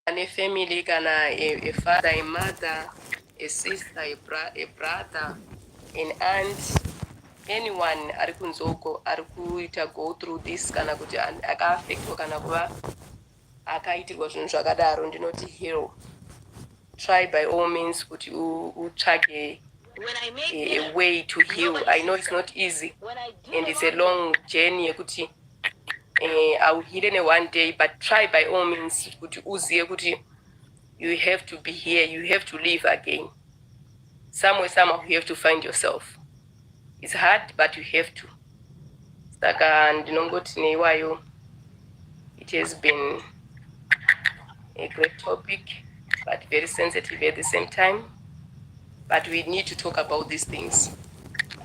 a family kana a father, a mother, a sister, a brother, an aunt, anyone ari kunzoko ari kuita go through this kana kuti akaafectwa kana kuva akaitirwa zvinhu zvakadaro, ndinoti hero, try by all means kuti utsvage a way to heal. I know it's not easy and it's a long journey yekuti I will heal in one day, but try by all means kuti uziye kuti you have to be here, you have to live again. Somehow you have to find yourself. It's hard, but you have to. Saka ndinongoti neiwayo, it has been a great topic, but very sensitive at the same time. But we need to talk about these things.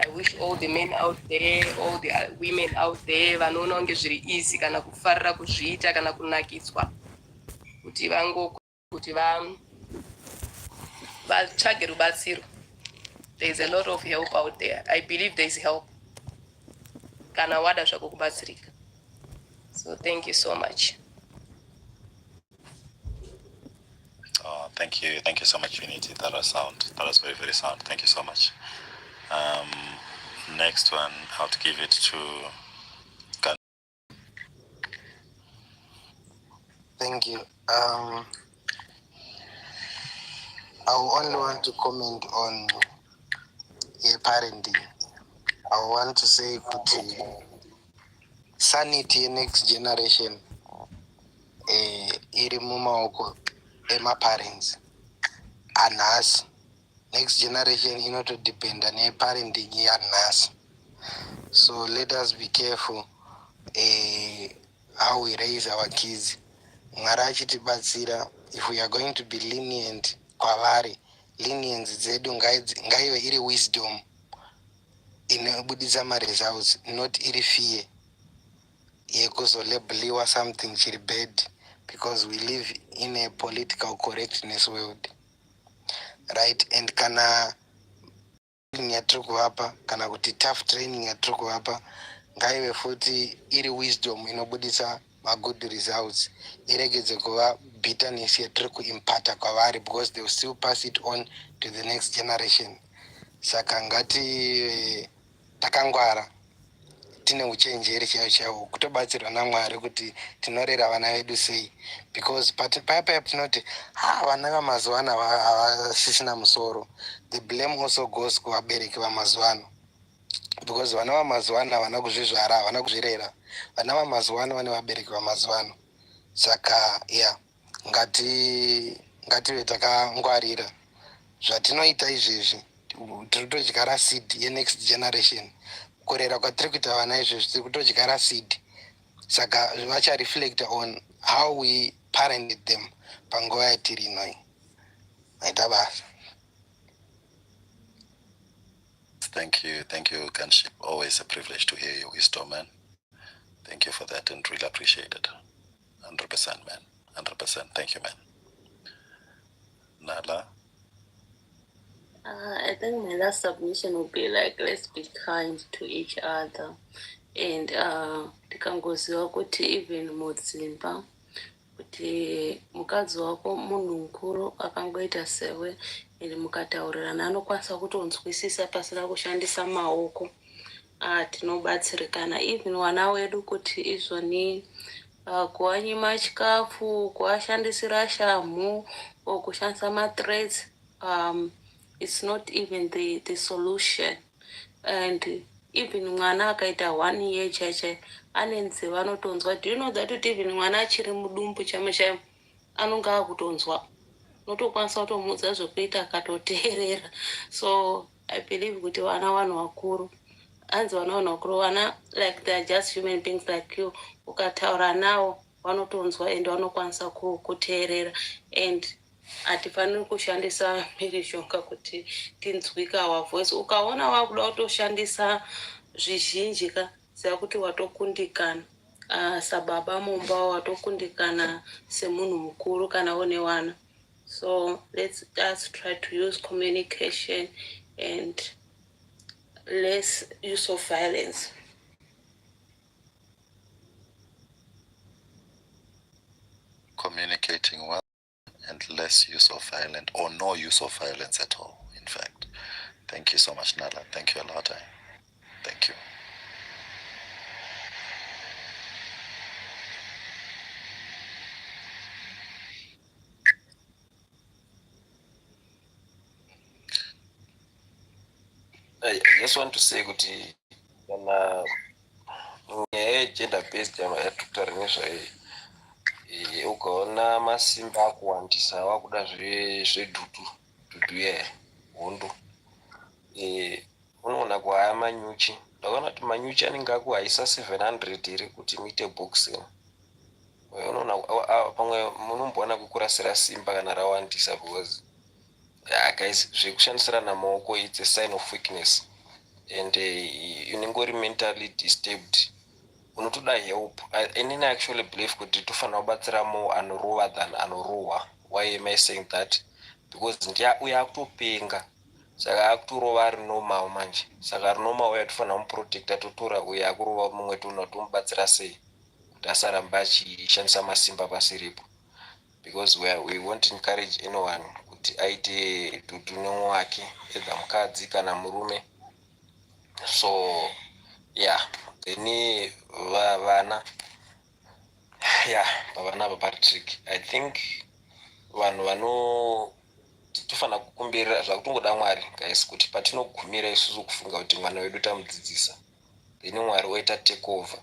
I wish all the men out there, all the women out there, vanoona kunge zviri easy kana kufarira kuzviita kana kunakidzwa kuti kuti vatsvage rubatsiro. There is a lot of help out there. I believe there is help kana wada zvako kubatsirika. So thank you so much. Thank you so much, Unity. That was sound. That was very, very sound. Thank you so much. Next one, I'll give it to Gan. Thank you. I only want to comment on parenting. I want to say sanity next generation iri mumaoko ema parents and us. Next generation inotodependa neparenting yanhasi. So let us be careful how we raise our kids. Mwari achitibatsira, if we are going to be lenient kwavari, lenience dzedu ngaive iri wisdom inobudisa results, not iri fear yekuzolabeliwa something chiri bad, because we live in a political correctness world, right? And kana yatiri kuvapa kana kuti tough training yatiri kuvapa ngaive futi iri wisdom inobudisa good results, iregedze kuva bitterness yatiri kuimpata kwavari, because they will still pass it on to the next generation. Saka ngati takangwara tine uchenjeri chaiwo kutobatsirwa naMwari kuti tinorera vana vedu sei, because paya tinoti vana vamazuva ano havasisina musoro. The blame also goes kuvabereki vamazuva ano, because vana vamazuva ano havana kuzvizvara, havana kuzvirera. Vana vamazuva ano vane vabereki vamazuva ano. Saka ngative takangwarira zvatinoita izvezvi, tiri kutodyara seed yenext generation. Kurera kwatiri kuita vana izvezvi tiri kutodyara seed. Saka vachareflect on how we parented them panguva yatiri inoi. Maita basa. Thank you, Ganship. Always a privilege to hear your wisdom, man. Thank you for that and really appreciate it. 100%, man. 100%. Thank you, man. Nala? I think my last submission would be let's be kind to each other. And tikangoziva kuti even mudzimba kuti mukadzi wako munhu mukuru akangoita sewe, and mukataurirana anokwanisa kutonzwisisa pasina kushandisa maoko, tinobatsirikana. Even vana wedu kuti izvoni kuwanyima chikafu, kuwashandisira shamhu, or kushandisa mathreads, it's not even the solution. And even mwana akaita 1 year chache anenziva anotonzwa. Do you know that even mwana achiri mudumbu chamo anonga akutonzwa, notokwanisa kutomudza zvokuita akatoteerera. So I believe kuti vana vanhu vakuru, hanzi vana vanhu vakuru, vana like they are just human beings like you. Ukataura navo vanotonzwa and vanokwanisa kuteerera. And hatifaniri kushandisa mhirizhonga kuti tinzwika our voice. Ukaona wakuda kutoshandisa zvizhinji ziva kuti watokundikana. Sababa mumba watokundikana semunhu mukuru kana one wana. So let's just try to use communication and less use of violence. Communicating well. violence, less use of violence, or no use of violence at all, in fact. Thank you so much, Nala. Thank you a lot. Thank you. I just want to say kuti kana gender based yatokutaura nezvayo ukaona masimba akuwandisa wakuda zvedhutu iya hondo unoona kuhaya manyuchi. Ndakaona kuti manyuchi anenge akuhaisa 700 iri kuti muite boxing. Unoona pamwe munomboona kukurasira simba kana rawandisa because guys zvekushandisirana maoko it's a sign of weakness and unenge uri mentally disturbed unotoda help. Inini actually believe kuti tofanira kubatsira more anorova than anorohwa. Why am I saying that? Because uyo akutopenga saka akutorova ari normal manje, saka ari normal uyo tofanira kumuprotecta totora uyo akurova mumwe tomubatsira sei kuti asaramba achishandisa masimba pasiripo, because we won't encourage anyone kuti aite dhutu nomwe wake either mukadzi kana murume. So yeah, then vana pavana papatrick I think vanhu tofanira kukumbirira zvakutongoda Mwari guys kuti patinogumira isusu kufunga kuti mwana wedu tamudzidzisa then Mwari oita take over,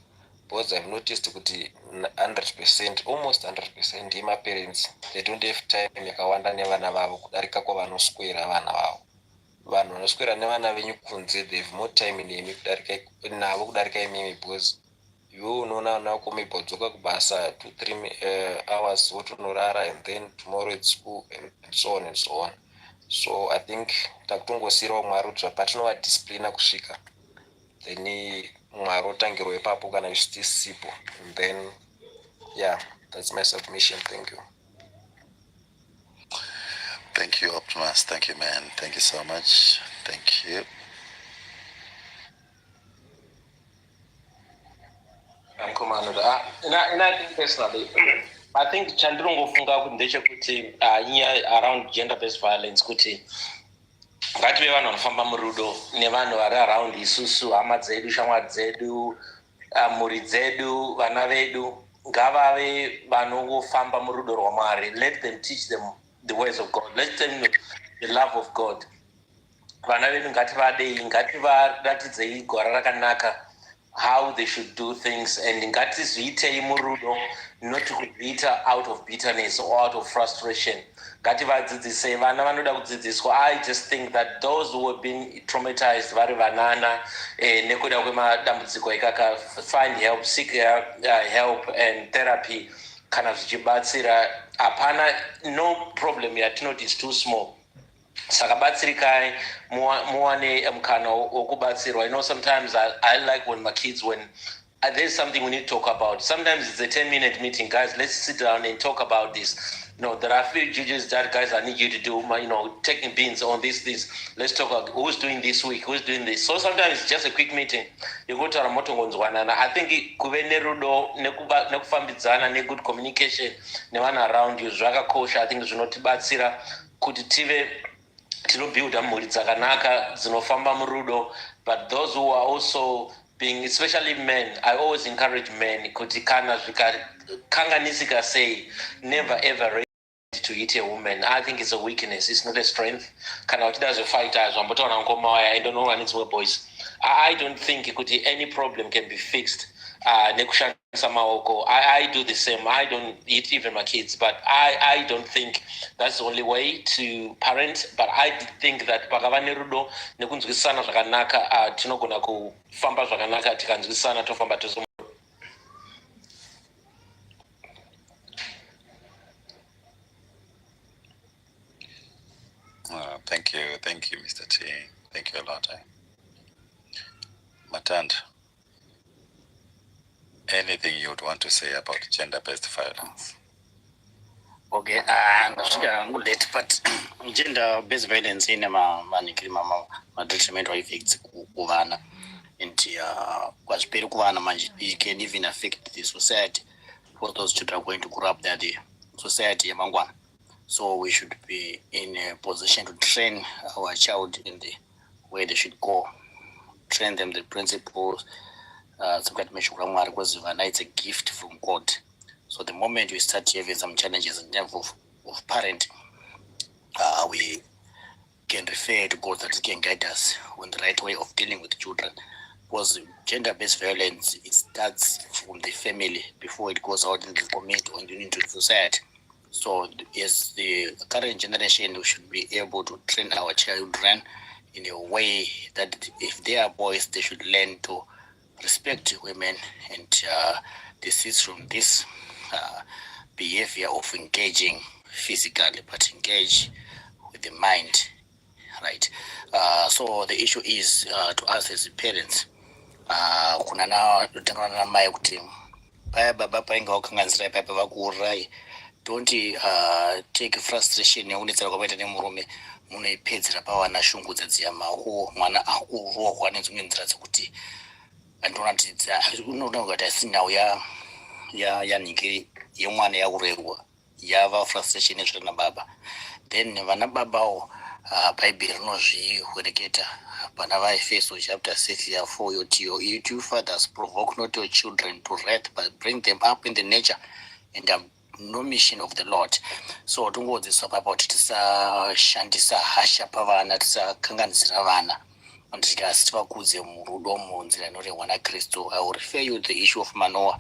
because I've noticed kuti 100%, almost 100% yemaparents they don't have time yakawanda nevana vavo kudarika kwavanoswera vana vavo. Vanhu vanoswera nevana venyu kunze they have more time nemi kudarika imimi, because iwe unoona nako mibhodzoka kubasa 2-3 hours wotonorara and then tomorrow it's school and so on and so on. So I think takutongosirawo Mwari kuti patinovadisciplina kusvika then Mwari otangirwa ipapo kana zvisisipo, and then yeah, that's my submission. Thank you. Thank you, Optimus. Thank you, man. Thank you so much. Thank you. And I think personally, I think chandinongofunga kuti ndechekuti nyaya around gender based violence kuti ngative vanhu vanofamba murudo nevanhu vari around isusu, hama dzedu, shamwari dzedu, mhuri dzedu, vana vedu ngavave vanongofamba murudo rwaMwari. Let them teach them the ways of God. Let them know the love of God. Vana vedu ngativadei, ngativaratidzei gwara rakanaka, how they should do things, and ngatizviitei murudo, not kuzviita out of bitterness or out of frustration. Ngativadzidzisei. Vana vanoda kudzidziswa. I just think that those who have been traumatized vari vanana nekuda kwemadambudziko ikaka, find help, seek help and therapy kana zvichibatsira. Hapana, no problem yatinoti is too small. Saka batsirikai muwane mukana wokubatsirwa. You know, sometimes I like when my kids, when there's something we need to talk about. Sometimes it's a 10-minute meeting, guys. Let's sit down and talk about this. No, there are a few duties that, guys, I need you to do. Taking bins on this. Let's talk about who's doing this week, who's doing this. So sometimes it's just a quick meeting. You go to Ramotongonzwana. I think kuve nerudo, nekufambidzana, ne good communication, nevana around you, zvakakosha. I think zvinotibatsira kuti tive tinobuilda mhuri dzakanaka dzinofamba murudo. But those who are also being, especially men, I always encourage men kuti kana zvikakanganisika sei, never ever ready to hit a woman. I think it's a weakness, it's not a strength. Kana uchida zvefighters wambotaura ngoma waya, I don't know when it's more boys. I don't think kuti any problem can be fixed nekushandisa maoko. I do the same. I don't hit even my kids, but I don't think that's the only way to parent. But I think that pakava nerudo nekunzwisana zvakanaka tinogona kufamba zvakanaka tikanzwisana tofamba tozo. Thank you, Mr. T. Thank you a lot. Matand, anything you would want to say about gender-based violence? Okay, late, but gender-based violence in my detrimental effects kuvana, and kwazviperi kuvana manje, it can even affect the society, for those children are going to grow up there, the society yamangwana. So we should be in a position to train our child in the way they should go, train them the principles. It's a gift from God. So the moment we start having some challenges in terms of parenting, we can refer to God that can guide us on the right way of dealing with children. Because gender-based violence, it starts from the family before it goes out in the community or into the society. So as the current generation, we should be able to train our children in a way that if they are boys, they should learn to respect women and desist from this behavior of engaging physically, but engage with the mind, right? So the issue is to us as parents, kuna na tengana na mai kuti paya baba painga wakanganisira paya pavakuurai, don't take frustration yaunetsera kwakaita nemurume munoipedzera pavana shungu dzadziyamawo mwana akurohwa nedzimwe nzira dzekuti andinoona kuti unoona kuti asinawo yanhiki yemwana yakurerwa yava frustration ezviri nababa. Then vana babawo bhaibheri rinozviwereketa pana vaEfeso chapter 6:4 yoti you fathers provoke not your children to wrath but bring them up in the nature and admonition of the Lord. So tongodzidziswa papa kuti tisashandisa hasha pavana, tisakanganisira vana asi tivakudze murudo munzira inorehwa naKristu. I will refer you to the issue of Manoa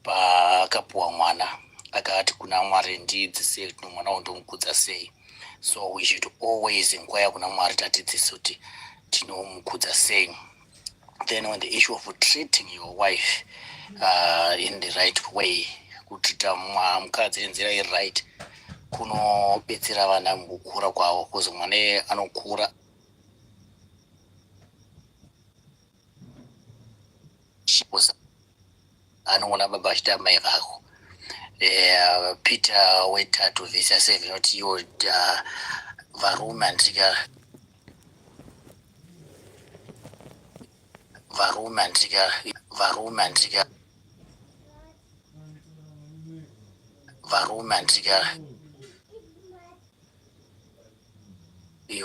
paakapuwa mwana akati kuna Mwari ndidzidzise kuti mwana undomukudza sei. So we should always inquire kuna Mwari tatidzise kuti tinomukudza sei. Then on the issue of treating your wife in the right way, kutreata mukadzi nenzira iri right kunobetsera vana mukukura kwavo, because mwana anokura anoona baba achita mai vako. Peter wetatu vhesi 7 kuti iwo varume andika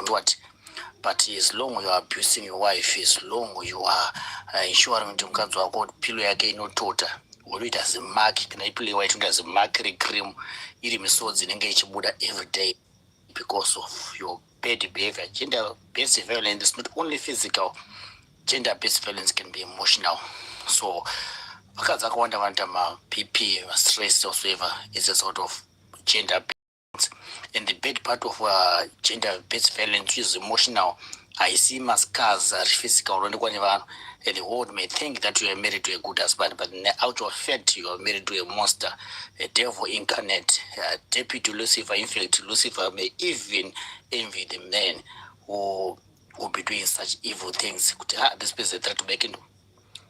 what, but as long you are abusing your wife, as long you are ensuring kuti mukadzi wako pilo yake inotota, unoita zimaki kana ipilo waiti unda zimaki recream iri misodzi inenge ichibuda every day because of your bad behavior. Gender-based violence is not only physical. Gender-based violence can be emotional. So vakadzi akawanda vanoita maPP, stress whatsoever is a sort of gender based. And the bad part of gender-based violence, which is emotional, I see scars are physical. And the world may think that you are married to a good husband, but in the actual fact, you are married to a monster, a devil incarnate, a deputy Lucifer. In fact, Lucifer may even envy the men who will be doing such evil things. This person is trying to make it.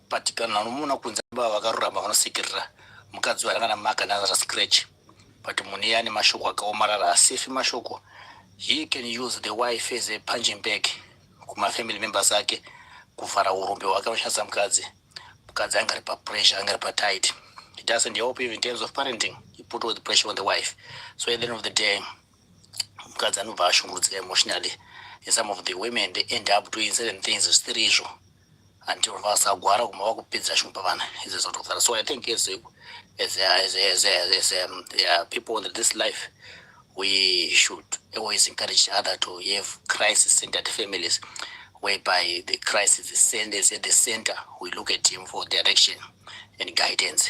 But kana nomuna kunza baba vakarurama vanosikirira mukadzi warangana maka nazara scratch, but muniyani mashoko akaomarara asifi mashoko. He can use the wife as a punching bag kuma family members ake kuvhara urombe hwake anoshandisa mukadzi angari pressure, angari tight. It doesn't help even in terms of parenting. He put all the pressure on the wife. So at the end of the day, mukadzi anobva ashungurudzika emotionally. And some of the women, they end up doing certain things zvisiri until vasagwara kumava kupedza shumba vana is a sort of that. So I think as people in this life, we should always encourage each other to have crisis-centered families, whereby the crisis is at the center. We look at him for direction and guidance.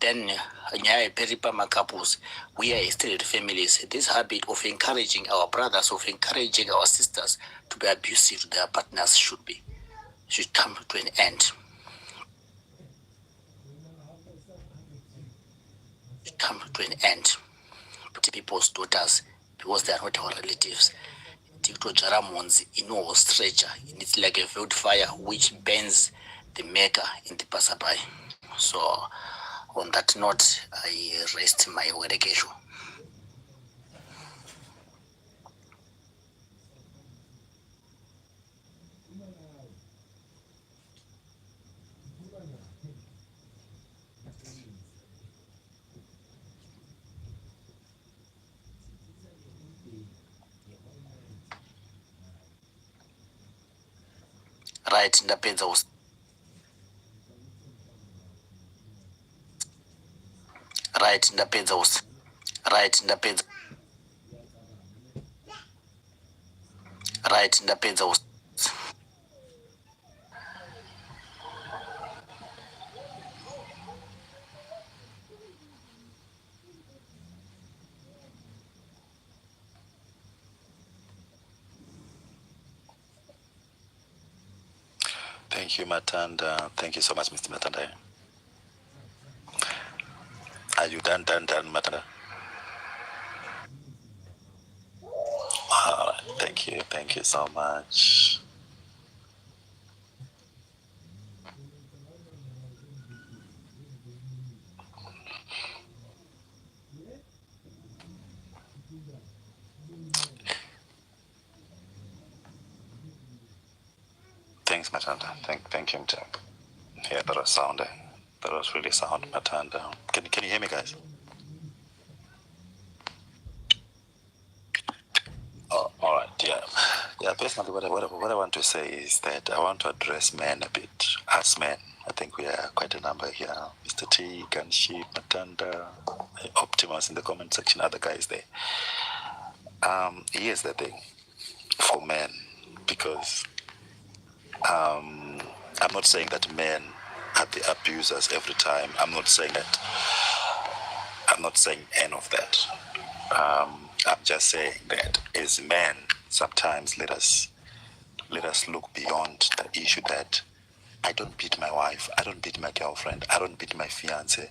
Then, Peripama couples, we are extended families. This habit of encouraging our brothers, of encouraging our sisters to be abusive to their partners should come to an end. Come to an end. People's daughters, because they are not our relatives. Stretcher. It's like a field fire which burns the maker in the passerby. So, on that note, I rest my education. Right, ndapedza right, ndapedza right, ndapedza right, ndapedza Thank you, Matanda. Thank you so much, Mr. Matanda. Are you done, Matanda? All right. Thank you so much. Thanks, Matanda. Thank you, Mjab. Yeah, that was sound. That was really sound, Matanda. Can you hear me, guys? Oh, all right. Yeah. Personally, what I want to say is that I want to address men a bit. Us men, I think we are quite a number here. Mr. T, Ganshi, Matanda, Optimus in the comment section, other guys there. Here's the thing for men, because I'm not saying that men are the abusers every time. I'm not saying any of that. I'm just saying that as men, sometimes let us look beyond the issue that I don't beat my wife, I don't beat my girlfriend, I don't beat my fiance.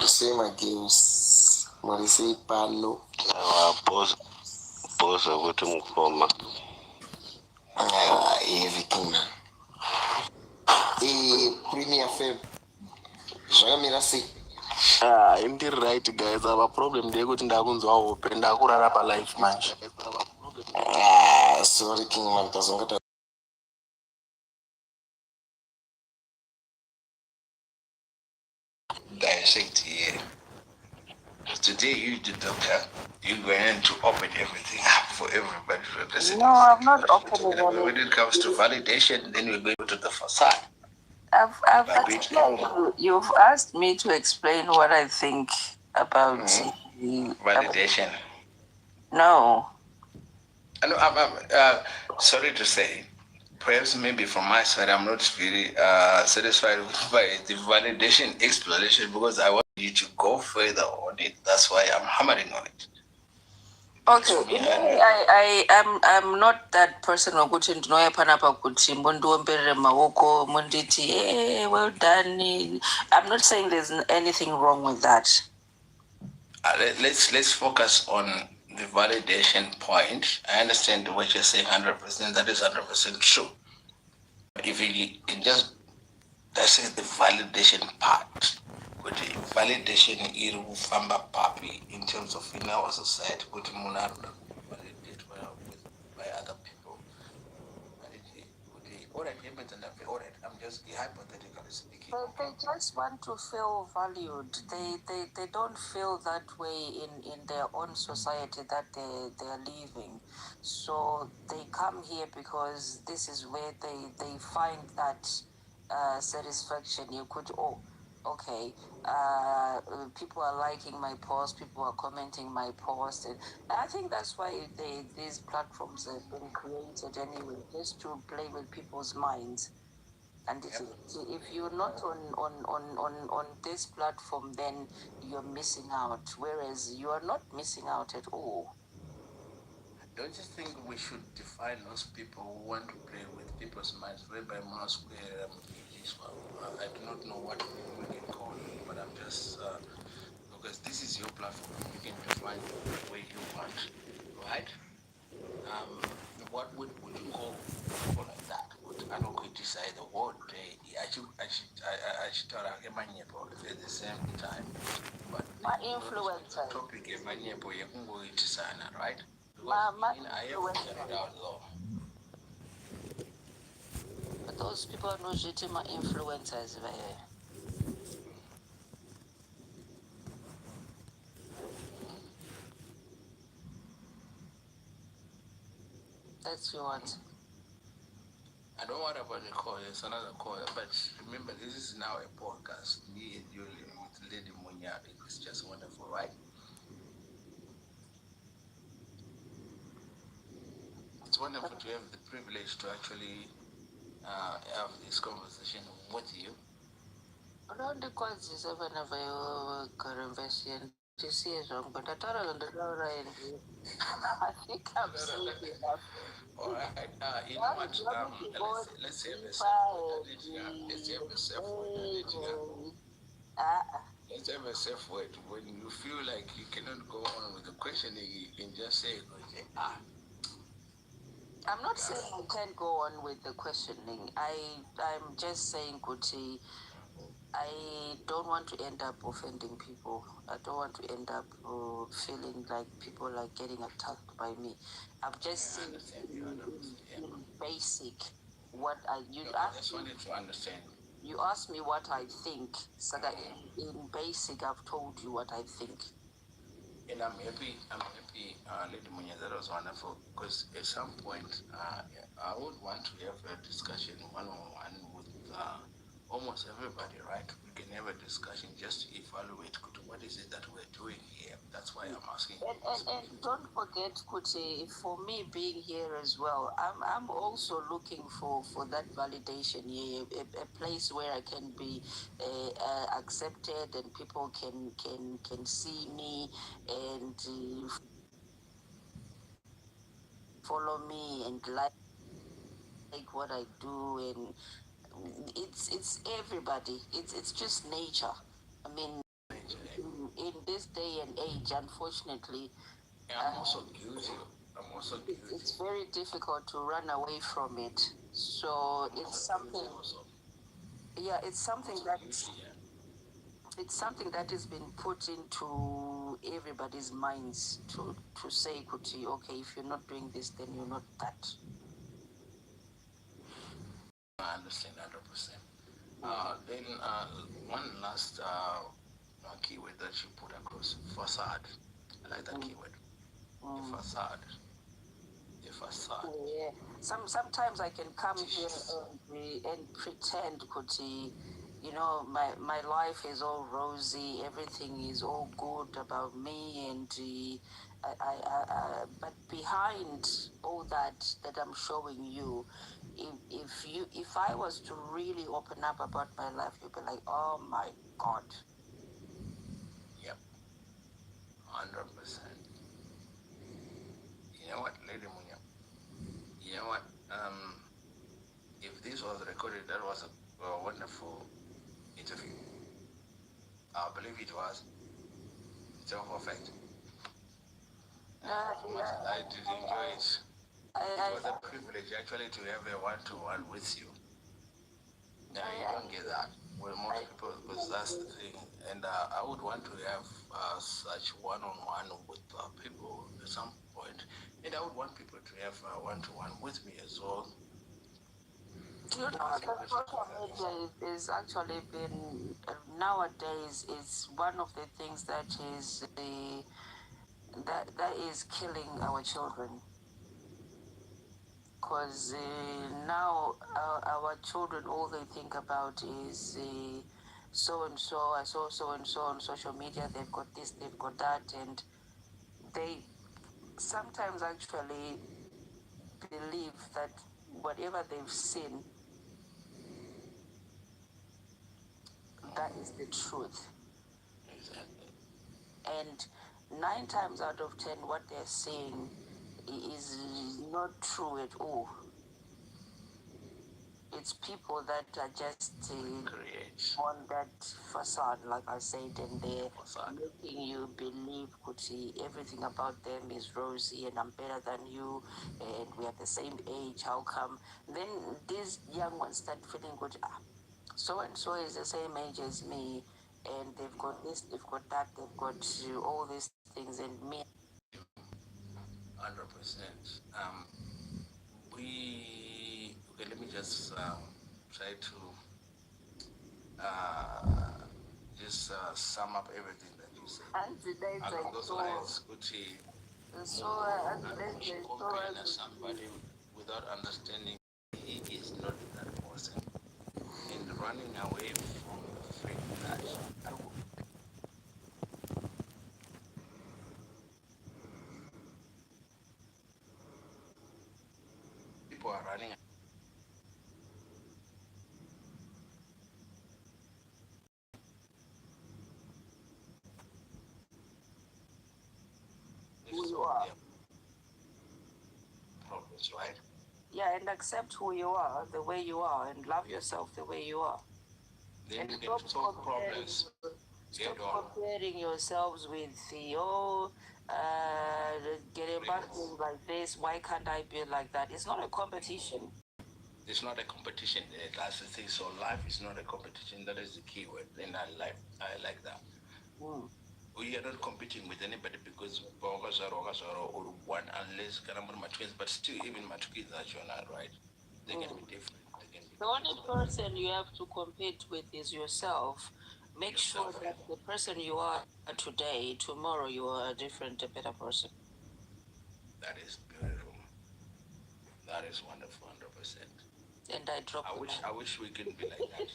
Same games. Marisi Palo. Pause ukuthi ngifoma. Everything. Premier Feb. Zvakamira sei? Indeed right guys, our problem ndeyekuti ndakunzwa hope ndakurara palife manje. Sorry King man, tazongata. Dissect here. Today you the doctor, you're going to open everything up for everybody to listen. No, I'm not opening anything. When it comes to validation, then we're going to the facade. I've explained. You've asked me to explain what I think about validation. No. I'm sorry to say, perhaps maybe from my side, I'm not very satisfied with the validation explanation because I want you to go further on it. That's why I'm hammering on it. Okay, I'm not that person whokuthi ndinoya panapa kuti mbondiomberere maoko monditi well done. I'm not saying there's anything wrong with that. Let's focus on the validation point. I understand what you're saying 100%. That is 100% true. If you can just dissect the validation part, with the validation irufamba papi in terms of in our society, with munarunda validate by other people. All right, I'm just hypothetically speaking. They just want to feel valued. They don't feel that way in their own society that they're living. So they come here because this is where they find that satisfaction. You could, okay, people are liking my post, people are commenting my post, and I think that's why these platforms have been created anyway, just to play with people's minds. And if you're not on this platform, then you're missing out. Whereas you are not missing out at all. Don't you think we should define those people who want to play with people's minds, whereby Mosque, I do not know what we can call it, but I'm just, because this is your platform, you can define the way you want, right? What would you call people like that? I don't criticize the word. I should tell at the same time. But my influencer topic right? My I have to shut it down low. But those people are not just my influencers. That's what. I don't want about the call, it's another call. But remember, this is now a podcast. Me and you with Lady Munya. It's just wonderful, right? It's wonderful to have the privilege to actually have this conversation with you. Around the causes of another conversation. To see is wrong, but I thought I think I'm saying enough. All right, you know what? Let's have a safe word. Let's have a safe word. When you feel like you cannot go on with the questioning, you can just say, okay, I'm not saying I can't go on with the questioning. I'm just saying, Kuti, I don't want to end up offending people. I don't want to end up feeling like people are getting attacked by me. I'm just saying in basic what you I just wanted to understand. You asked me what I think. So that in basic, I've told you what I think. And I'm happy, Lady Munya, that was wonderful. Because at some point, I would want to have a discussion one-on-one with almost everybody, right? We can have a discussion just to evaluate what is it that we're doing here. That's why I'm asking. And don't forget, Kuti, for me being here as well, I'm also looking for that validation here, a place where I can be accepted and people can see me and follow me and like what I do, and it's everybody. It's just nature. I mean, in this day and age, unfortunately, I'm also guilty. I'm also guilty. it's very difficult to run away from it. So it's something. Yeah, it's something that it's something that has been put into everybody's minds to say, Kuti, okay, if you're not doing this, then you're not that. I understand 100%. Then one last keyword that you put across, facade. I like that keyword. The facade. The facade. Yeah. Sometimes I can come here and pretend, Kuti, you know, my life is all rosy, everything is all good about me, and but behind all that I'm showing you, if I was to really open up about my life, you'd be like, oh my God. Yep. 100%. You know what, Lady Munya? You know what? If this was recorded, that was a wonderful interview. I believe it was. It's all perfect. I did enjoy it. It was a privilege actually to have a one-to-one with you. Yeah, you don't get that with most people, because that's the thing. And I would want to have such one-on-one with people at some point. And I would want people to have one-to-one with me as well. You know, the social media is actually been nowadays is one of the things that is that is killing our children. Because now our children, all they think about is so and so. I saw so and so on social media. They've got this, they've got that, and they sometimes actually believe that whatever they've seen, that is the truth. Exactly. And 9 times out of 10, what they're saying is not true at all. It's people that are just on that facade, like I said, and they're making you believe, Kuti, everything about them is rosy and I'm better than you and we are the same age. How come? Then these young ones start feeling good. So and so is the same age as me, and they've got this, they've got that, they've got all these things, and me. 100%. Okay, let me just try to just sum up everything that you said. Along those lines, Gucci, comparing somebody without understanding he is not that person and running away from the fact that people are running. Who you are. Problems, right? Yeah, and accept who you are, the way you are, and love yourself the way you are. Then and you can solve problems. Stop comparing yourselves with the getting back like this. Why can't I be like that? It's not a competition. It's not a competition. That's the thing. So life is not a competition. That is the key word in our life. I like that. We are not competing with anybody because or one unless my twins, but still even my twins are not right. They can be different. The only person you have to compete with is yourself. Make sure that the person you are today, tomorrow you are a different, a better person. That is beautiful. That is wonderful, 100%. And I drop. I wish we could be like that.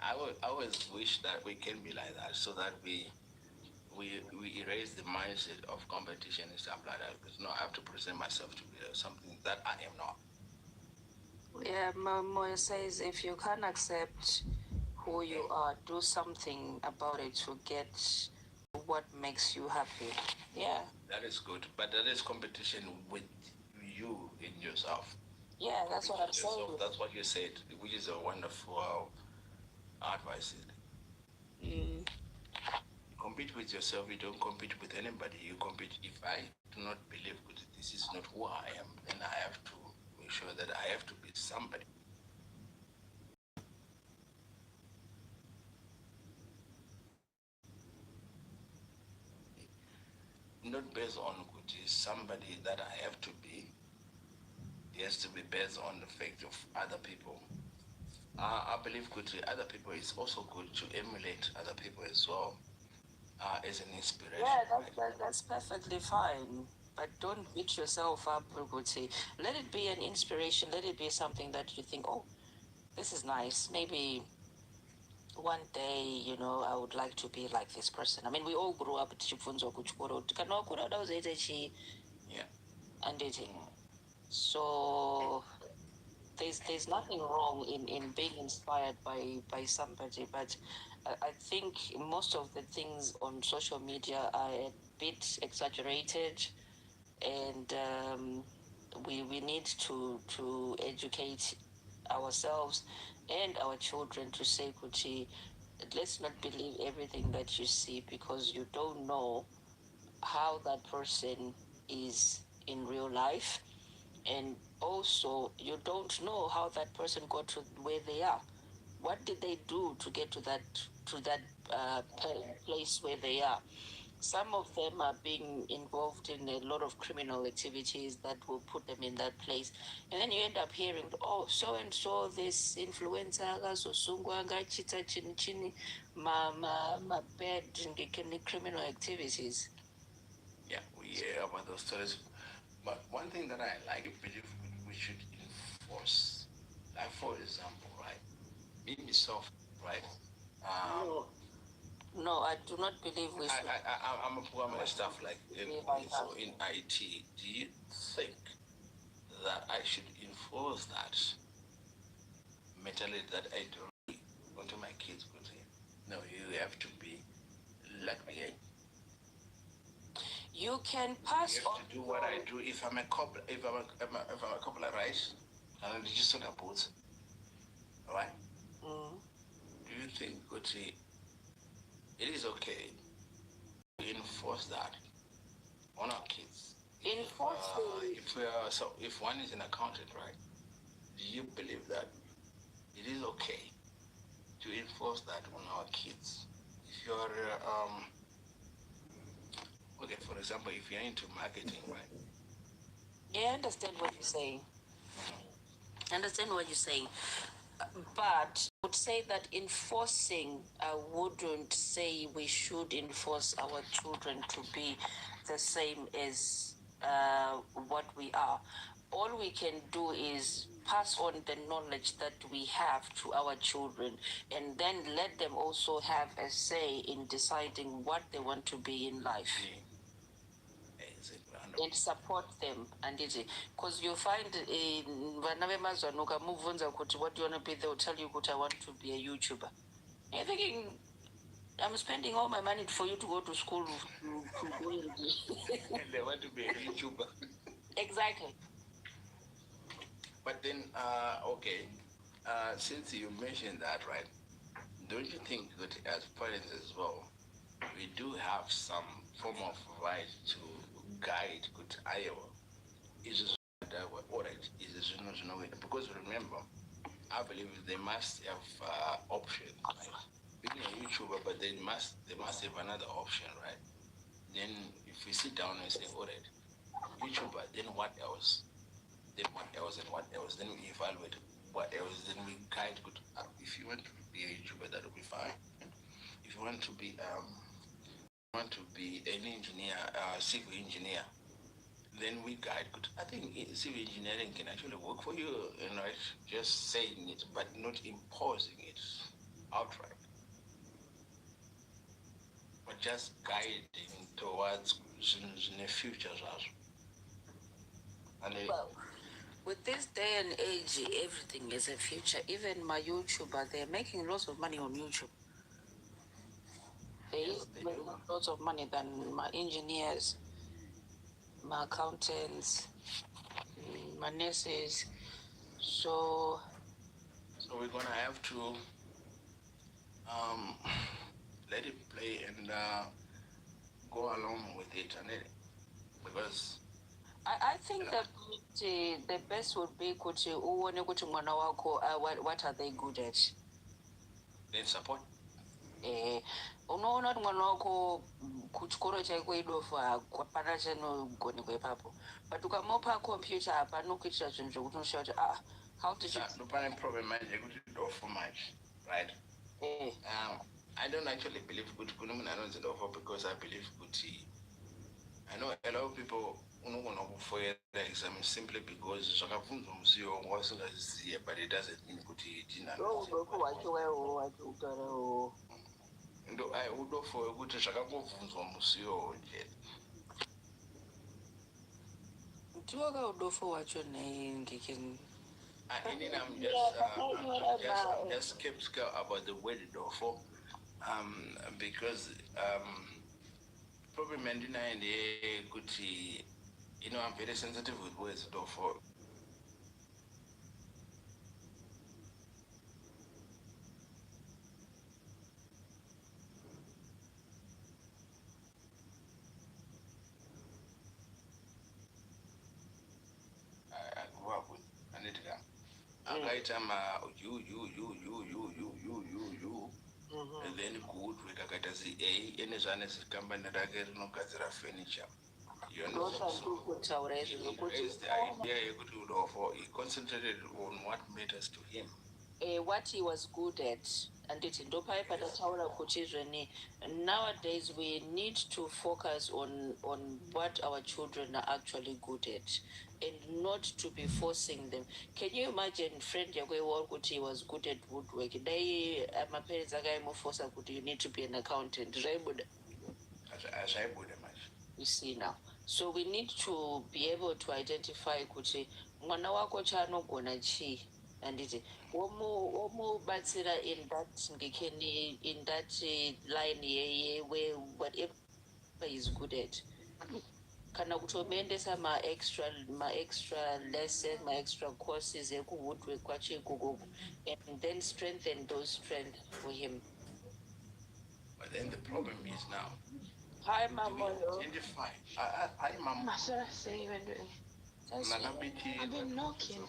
I always wish that we can be like that, so that we erase the mindset of competition and stuff like that. Because no, I have to present myself to be something that I am not. Yeah, Moya says if you can't accept who you are, do something about it to get what makes you happy. Yeah. That is good, but that is competition with you in yourself. Yeah, that's what I'm saying. That's what you said, which is a wonderful advice. You compete with yourself, you don't compete with anybody. You compete, if I do not believe that this is not who I am, then I have to make sure that I have to be somebody. Not based on good is somebody that I have to be. It has to be based on the fact of other people. I believe good to other people is also good to emulate other people as well, as an inspiration. Yeah, that's perfectly fine. But don't beat yourself up, Ruguti. Let it be an inspiration. Let it be something that you think, oh, this is nice. Maybe one day, I would like to be like this person. I mean, we all grew up at Chifunzo Kuchukuro. Yeah. And it. So there's nothing wrong in being inspired by somebody, but I think most of the things on social media are a bit exaggerated, and we need to educate ourselves and our children to say, Kuchi, let's not believe everything that you see, because you don't know how that person is in real life, and also you don't know how that person got to where they are. What did they do to get to that place where they are? Some of them are being involved in a lot of criminal activities that will put them in that place, and then you end up hearing, oh, so and so, this influencer akazosungwa ngachita chini chini ma bad criminal activities. Yeah, we hear about those stories. But one thing that I believe we should enforce, like for example, right, being soft, right? No, I do not believe we should. I'm a programmer and stuff like in IT. Do you think that I should enforce that mentality that I do onto my kids? No, you have to be like me. You can pass you have on to do what I do. If I'm a couple, if I'm a couple of rice, and I'm just on a boat, right? Do you think, Gucci, it is okay to enforce that on our kids? If one is an accountant, right? Do you believe that it is okay to enforce that on our kids? If you're okay, for example, if you're into marketing, right? Yeah, I understand what you're saying. I understand what you're saying. But I would say that enforcing, I wouldn't say we should enforce our children to be the same as what we are. All we can do is pass on the knowledge that we have to our children, and then let them also have a say in deciding what they want to be in life. And support them, and because you find in what do you want to be, they'll tell you I want to be a YouTuber. You're thinking, I'm spending all my money for you to go to school to go and they want to be a YouTuber. Exactly. But then, okay, since you mentioned that, right, don't you think that as parents as well, we do have some form of right to guide good Iowa? Is alright? Is not because remember, I believe they must have options. Right? Being a YouTuber, but they must have another option, right? Then if we sit down and say, alright, YouTuber, then what else? Then what else and what else? Then we evaluate what else. Then we guide good. If you want to be a YouTuber, that will be fine. If you want to be an engineer, civil engineer, then we guide good. I think civil engineering can actually work for you, right? Just saying it, but not imposing it outright, but just guiding towards the future. And well, with this day and age, everything is a future. Even my YouTuber, they're making lots of money on YouTube. They make lots of money than my engineers, my accountants, my nurses. So we're gonna have to let it play and go along with it, and because I think that the best would be kuti uone kuti mwana wako what are they good at. then support. Unoona kuti mwana wako kuchikoro chaiko idofu hapana chanogonekwa ipapo, but ukamupa computer hapana kuitira zvinhu zvokuti unoshaura kuti how did you... No problem manje kuti idofu much, right? I don't actually believe kuti kune munhu anonzi idofu because I believe kuti I know a lot of people unogona kufoira exam simply because zvakabvunzwa musi iwowo wasingaziye, but it doesn't mean kuti udofu hwacho waiwo wachiutarewo udofu hwekuti zvakangobvunzwa musi iwowo chete. ndiwaka udofu hwacho nhaingekeni. I'm just skeptical about the word dofo, because problem ndinayo ndeyekuti, I'm very sensitive with words dofo. I grew up with Anitka. Akaita you, and then good akakaita zi ene zvane zikambani rake rinogadzira furniture. He raised the idea yekuti udofo, he concentrated on what matters to him. What he was good at, and it's nowadays we need to focus on what our children are actually good at and not to be forcing them. Can you imagine friend Yago he was good at woodwork? My parents are force you need to be an accountant. You see now. So we need to be able to identify kuti mwana wako chanogona chi, and it batsira in that line where whatever is good at. Kana kutomeendesa ma extra lessons, my extra courses woodwork kwacho ikuku, and then strengthen those strengths for him. But then the problem is now, hi mama, identify. Hi mama. I've been knocking.